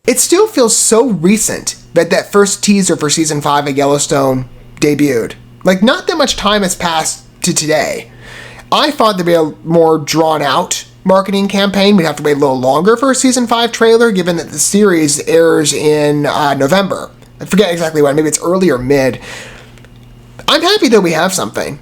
It still feels so recent that that first teaser for season 5 of Yellowstone debuted. Like, not that much time has passed to today. I thought there'd be a more drawn out marketing campaign. We'd have to wait a little longer for a season 5 trailer, given that the series airs in November. I forget exactly when, maybe it's early or mid. I'm happy that we have something.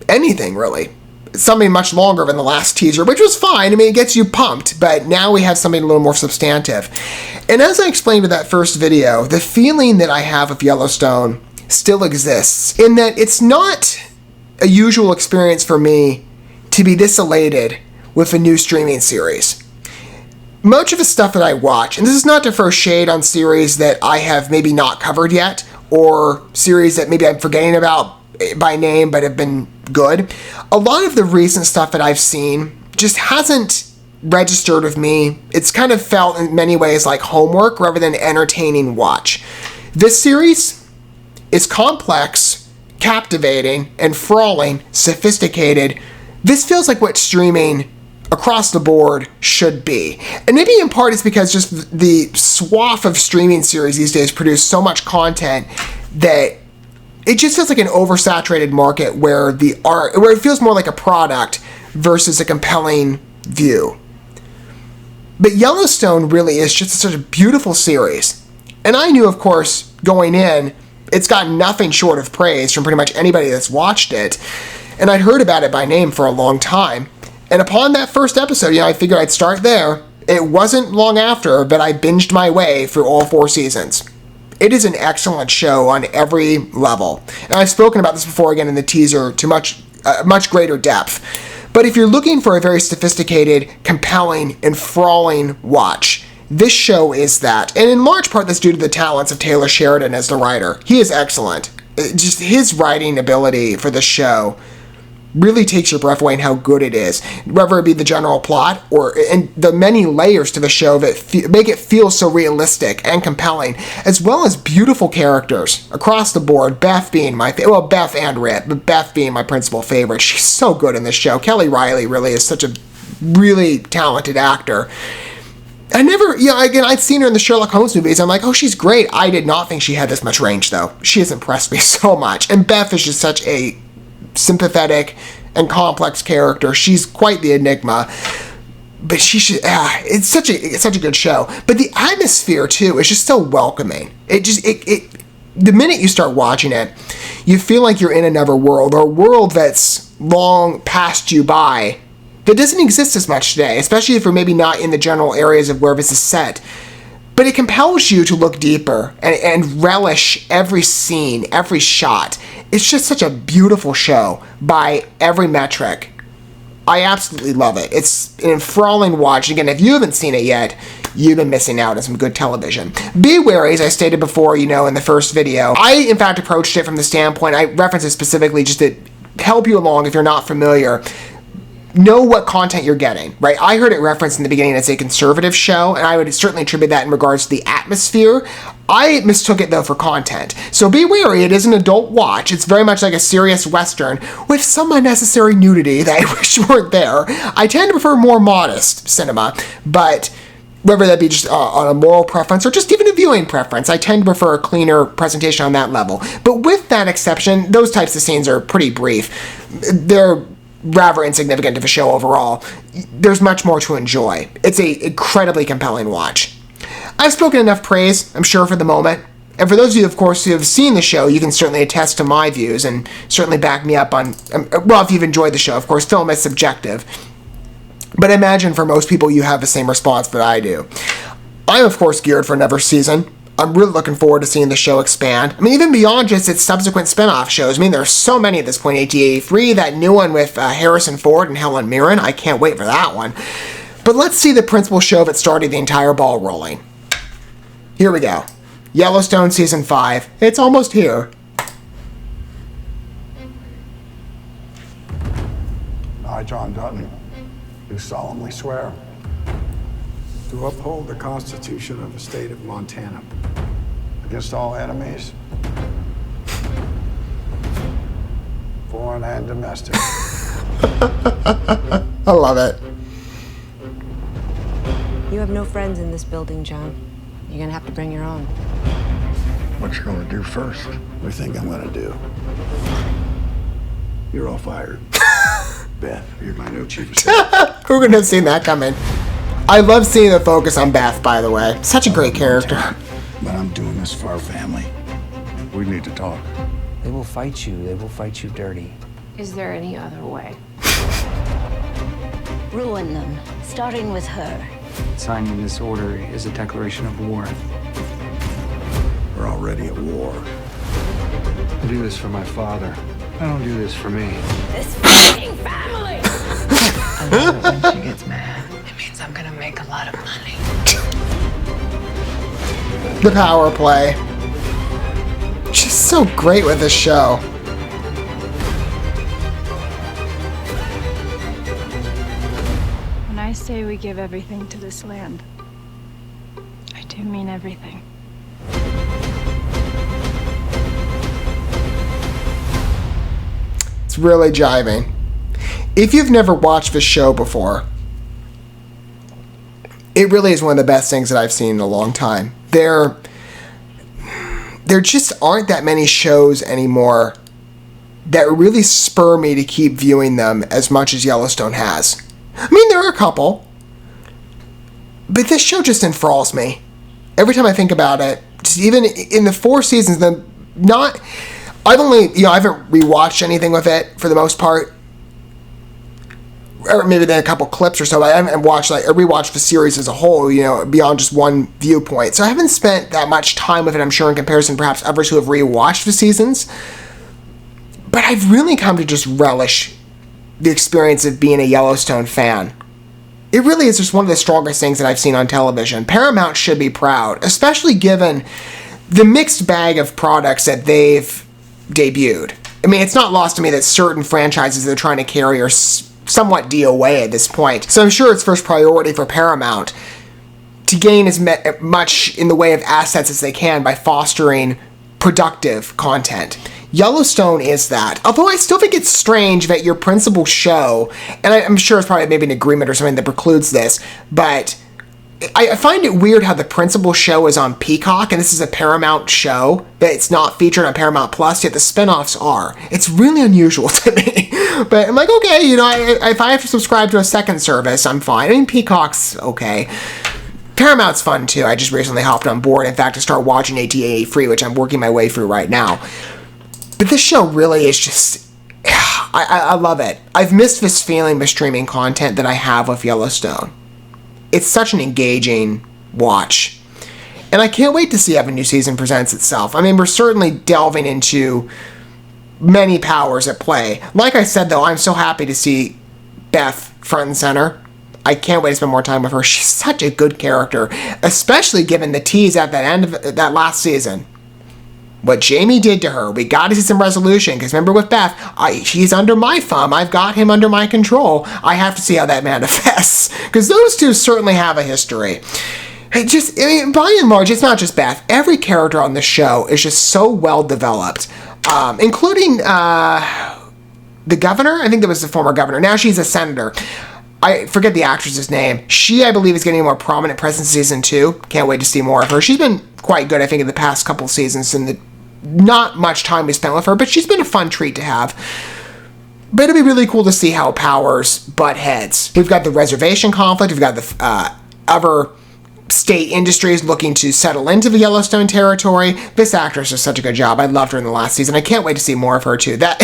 Anything, really. Something much longer than the last teaser, which was fine. I mean, it gets you pumped, but now we have something a little more substantive. And as I explained in that first video, the feeling that I have of Yellowstone still exists, in that it's not a usual experience for me to be this elated with a new streaming series. Much of the stuff that I watch, and this is not to throw shade on series that I have maybe not covered yet, or series that maybe I'm forgetting about by name but have been good, a lot of the recent stuff that I've seen just hasn't registered with me. It's kind of felt in many ways like homework rather than entertaining watch. This series is complex, captivating, enthralling, sophisticated. This feels like what streaming across the board should be. And maybe in part it's because just the swath of streaming series these days produce so much content that it just feels like an oversaturated market where it feels more like a product versus a compelling view. But Yellowstone really is just such a beautiful series. And I knew, of course, going in, it's gotten nothing short of praise from pretty much anybody that's watched it. And I'd heard about it by name for a long time. And upon that first episode, I figured I'd start there. It wasn't long after, but I binged my way through all 4 seasons. It is an excellent show on every level. And I've spoken about this before again in the teaser to much greater depth. But if you're looking for a very sophisticated, compelling, enthralling watch, this show is that. And in large part that's due to the talents of Taylor Sheridan as the writer. He is excellent. Just his writing ability for the show really takes your breath away in how good it is, whether it be the general plot and the many layers to the show that make it feel so realistic and compelling, as well as beautiful characters across the board. Beth being my Beth and Rip, but Beth being my principal favorite. She's so good in this show. Kelly Riley really is such a really talented actor. I'd seen her in the Sherlock Holmes movies. I'm like, oh, she's great. I did not think she had this much range, though. She has impressed me so much. And Beth is just such a sympathetic and complex character. She's quite the enigma, but it's such a good show. But the atmosphere too is just so welcoming. The minute you start watching it, you feel like you're in another world, or a world that's long passed you by, that doesn't exist as much today, especially if you're maybe not in the general areas of where this is set. But it compels you to look deeper and relish every scene, every shot. It's just such a beautiful show by every metric. I absolutely love it. It's an enthralling watch. Again, if you haven't seen it yet, you've been missing out on some good television. Be wary, as I stated before, in the first video. I, in fact, approached it from the standpoint, I reference it specifically just to help you along if you're not familiar. Know what content you're getting, right? I heard it referenced in the beginning as a conservative show, and I would certainly attribute that in regards to the atmosphere. I mistook it, though, for content. So be wary, it is an adult watch. It's very much like a serious Western with some unnecessary nudity that I wish weren't there. I tend to prefer more modest cinema, but whether that be just on a moral preference or just even a viewing preference, I tend to prefer a cleaner presentation on that level. But with that exception, those types of scenes are pretty brief. They're rather insignificant to the show overall. There's much more to enjoy. It's an incredibly compelling watch. I've spoken enough praise, I'm sure, for the moment. And for those of you, of course, who have seen the show, you can certainly attest to my views and certainly back me up on, if you've enjoyed the show. Of course, film is subjective. But I imagine for most people, you have the same response that I do. I'm, of course, geared for another season. I'm really looking forward to seeing the show expand. I mean, even beyond just its subsequent spin-off shows. I mean, there's so many at this point. 1883, that new one with Harrison Ford and Helen Mirren. I can't wait for that one. But let's see the principal show that started the entire ball rolling. Here we go. Yellowstone Season 5. It's almost here. I, John Dutton, do solemnly swear to uphold the Constitution of the State of Montana against all enemies, foreign and domestic. I love it. You have no friends in this building, John. You're gonna have to bring your own. What you gonna do first? What do you think I'm gonna do? You're all fired. Beth, you're my new chief of staff. Who couldn't have seen that coming? I love seeing the focus on Beth, by the way. Such a great character. But I'm doing this for our family. We need to talk. They will fight you. They will fight you dirty. Is there any other way? Ruin them, starting with her. Signing this order is a declaration of war. We're already at war. I do this for my father. I don't do this for me. This fucking family! I love it when she gets mad. It means I'm gonna make a lot of money. The power play. She's so great with this show. When I say we give everything to this land, I do mean everything. It's really jiving. If you've never watched this show before, it really is one of the best things that I've seen in a long time. There just aren't that many shows anymore that really spur me to keep viewing them as much as Yellowstone has. I mean, there are a couple, but this show just enthralls me. Every time I think about it, just even in the 4 seasons, I haven't rewatched anything with it for the most part. Or maybe then a couple clips or so. I haven't rewatched the series as a whole, beyond just one viewpoint. So I haven't spent that much time with it, I'm sure, in comparison perhaps others who have rewatched the seasons. But I've really come to just relish the experience of being a Yellowstone fan. It really is just one of the strongest things that I've seen on television. Paramount should be proud, especially given the mixed bag of products that they've debuted. I mean, it's not lost to me that certain franchises they're trying to carry are somewhat DOA at this point. So I'm sure it's first priority for Paramount to gain as much in the way of assets as they can by fostering productive content. Yellowstone is that. Although I still think it's strange that your principal show, and I'm sure it's probably maybe an agreement or something that precludes this, but I find it weird how the principal show is on Peacock, and this is a Paramount show, that it's not featured on Paramount Plus, yet the spinoffs are. It's really unusual to me. But I'm like, okay, if I have to subscribe to a second service, I'm fine. I mean, Peacock's okay. Paramount's fun, too. I just recently hopped on board, in fact, to start watching AT&T Free, which I'm working my way through right now. But this show really is just... I love it. I've missed this feeling with streaming content that I have with Yellowstone. It's such an engaging watch. And I can't wait to see how the new season presents itself. I mean, we're certainly delving into many powers at play. Like I said, though, I'm so happy to see Beth front and center. I can't wait to spend more time with her. She's such a good character, especially given the tease at that end of that last season. What Jamie did to her, we got to see some resolution, because remember with Beth, he's under my thumb, I've got him under my control. I have to see how that manifests, because those two certainly have a history. By and large, it's not just Beth. Every character on the show is just so well developed, including the governor. I think that was the former governor. Now she's a senator. I forget the actress's name. She, I believe, is getting a more prominent presence in season 2. Can't wait to see more of her. She's been quite good, I think, in the past couple seasons, and not much time we spent with her, but she's been a fun treat to have. But it'll be really cool to see how powers butt heads. We've got the reservation conflict. We've got the other state industries looking to settle into the Yellowstone territory. This actress does such a good job. I loved her in the last season. I can't wait to see more of her, too. That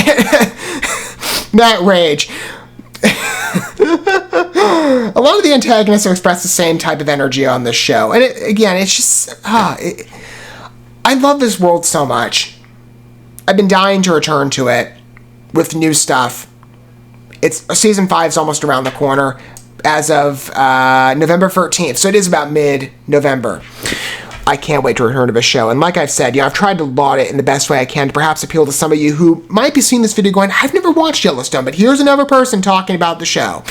rage. A lot of the antagonists express the same type of energy on this show. And it's just... I love this world so much. I've been dying to return to it with new stuff. Season 5 is almost around the corner as of November 13th. So it is about mid-November. I can't wait to return to the show. And like I've said, I've tried to laud it in the best way I can to perhaps appeal to some of you who might be seeing this video going, I've never watched Yellowstone, but here's another person talking about the show.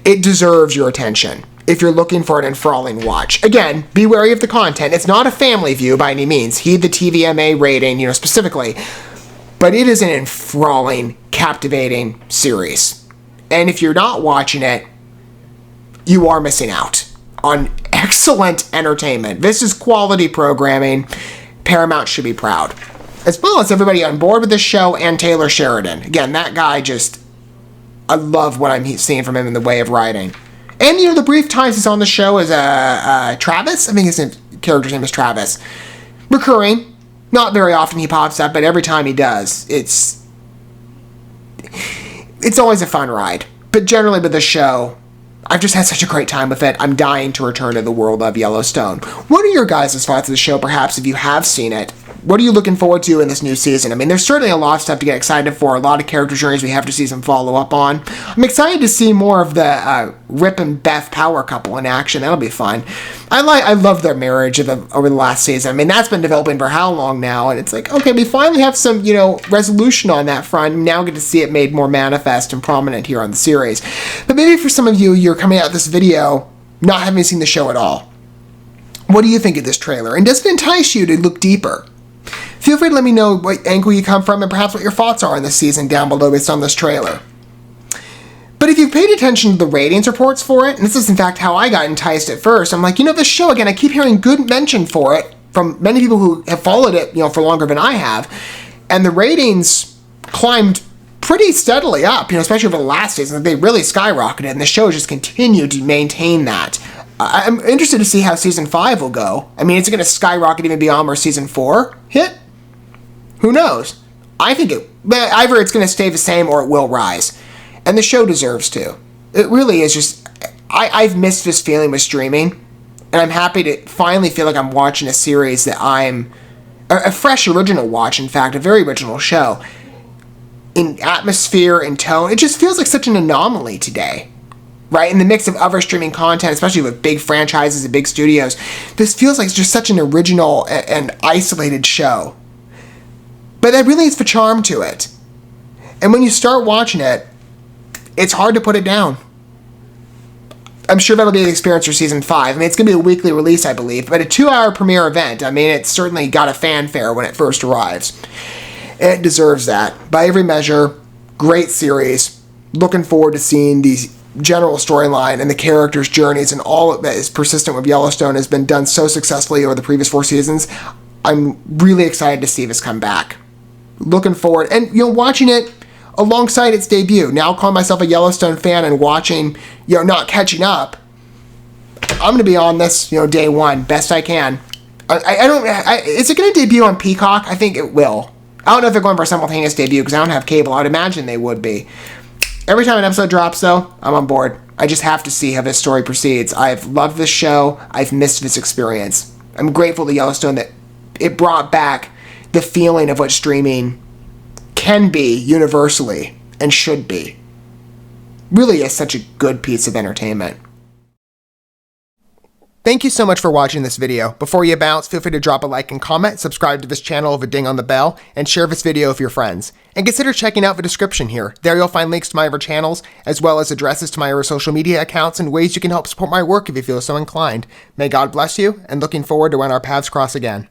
It deserves your attention if you're looking for an enthralling watch. Again, be wary of the content. It's not a family view by any means. Heed the TVMA rating, specifically. But it is an enthralling, captivating series. And if you're not watching it, you are missing out. on excellent entertainment. This is quality programming. Paramount should be proud. As well as everybody on board with this show and Taylor Sheridan. Again, that guy just... I love what I'm seeing from him in the way of writing. And, the brief times he's on the show as Travis. I think his character's name is Travis. Recurring. Not very often he pops up, but every time he does, it's always a fun ride. But generally with the show, I've just had such a great time with it. I'm dying to return to the world of Yellowstone. What are your guys' thoughts of the show, perhaps, if you have seen it? What are you looking forward to in this new season? I mean, there's certainly a lot of stuff to get excited for, a lot of character journeys we have to see some follow-up on. I'm excited to see more of the Rip and Beth power couple in action. That'll be fun. I love their marriage over the last season. I mean, that's been developing for how long now? And it's like, okay, we finally have some, resolution on that front. Now get to see it made more manifest and prominent here on the series. But maybe for some of you, you're coming out of this video not having seen the show at all. What do you think of this trailer? And does it entice you to look deeper? Feel free to let me know what angle you come from and perhaps what your thoughts are on this season down below based on this trailer. But if you've paid attention to the ratings reports for it, and this is in fact how I got enticed at first, I'm like, this show, again, I keep hearing good mention for it from many people who have followed it, for longer than I have, and the ratings climbed pretty steadily up, especially over the last season. They really skyrocketed, and the show just continued to maintain that. I'm interested to see how Season 5 will go. I mean, is it going to skyrocket even beyond where Season 4 hit? Who knows? I think either it's going to stay the same or it will rise. And the show deserves to. It really is just... I've missed this feeling with streaming. And I'm happy to finally feel like I'm watching a series that I'm... A fresh original watch, in fact. A very original show. In atmosphere and tone. It just feels like such an anomaly today. Right? In the mix of other streaming content, especially with big franchises and big studios. This feels like it's just such an original and isolated show. But that really is the charm to it. And when you start watching it, it's hard to put it down. I'm sure that'll be the experience for Season 5. I mean, it's going to be a weekly release, I believe, but a 2-hour premiere event. I mean, it's certainly got a fanfare when it first arrives. It deserves that. By every measure, great series. Looking forward to seeing the general storyline and the characters' journeys and all that is persistent with Yellowstone has been done so successfully over the previous 4 seasons. I'm really excited to see this come back. Looking forward, and watching it alongside its debut. Now calling myself a Yellowstone fan and watching, not catching up. I'm going to be on this, day one, best I can. Is it going to debut on Peacock? I think it will. I don't know if they're going for a simultaneous debut because I don't have cable. I would imagine they would be. Every time an episode drops, though, I'm on board. I just have to see how this story proceeds. I've loved this show. I've missed this experience. I'm grateful to Yellowstone that it brought back the feeling of what streaming can be universally and should be. Really is such a good piece of entertainment. Thank you so much for watching this video. Before you bounce, feel free to drop a like and comment, subscribe to this channel with a ding on the bell, and share this video with your friends. And consider checking out the description here. There you'll find links to my other channels, as well as addresses to my other social media accounts and ways you can help support my work if you feel so inclined. May God bless you, and looking forward to when our paths cross again.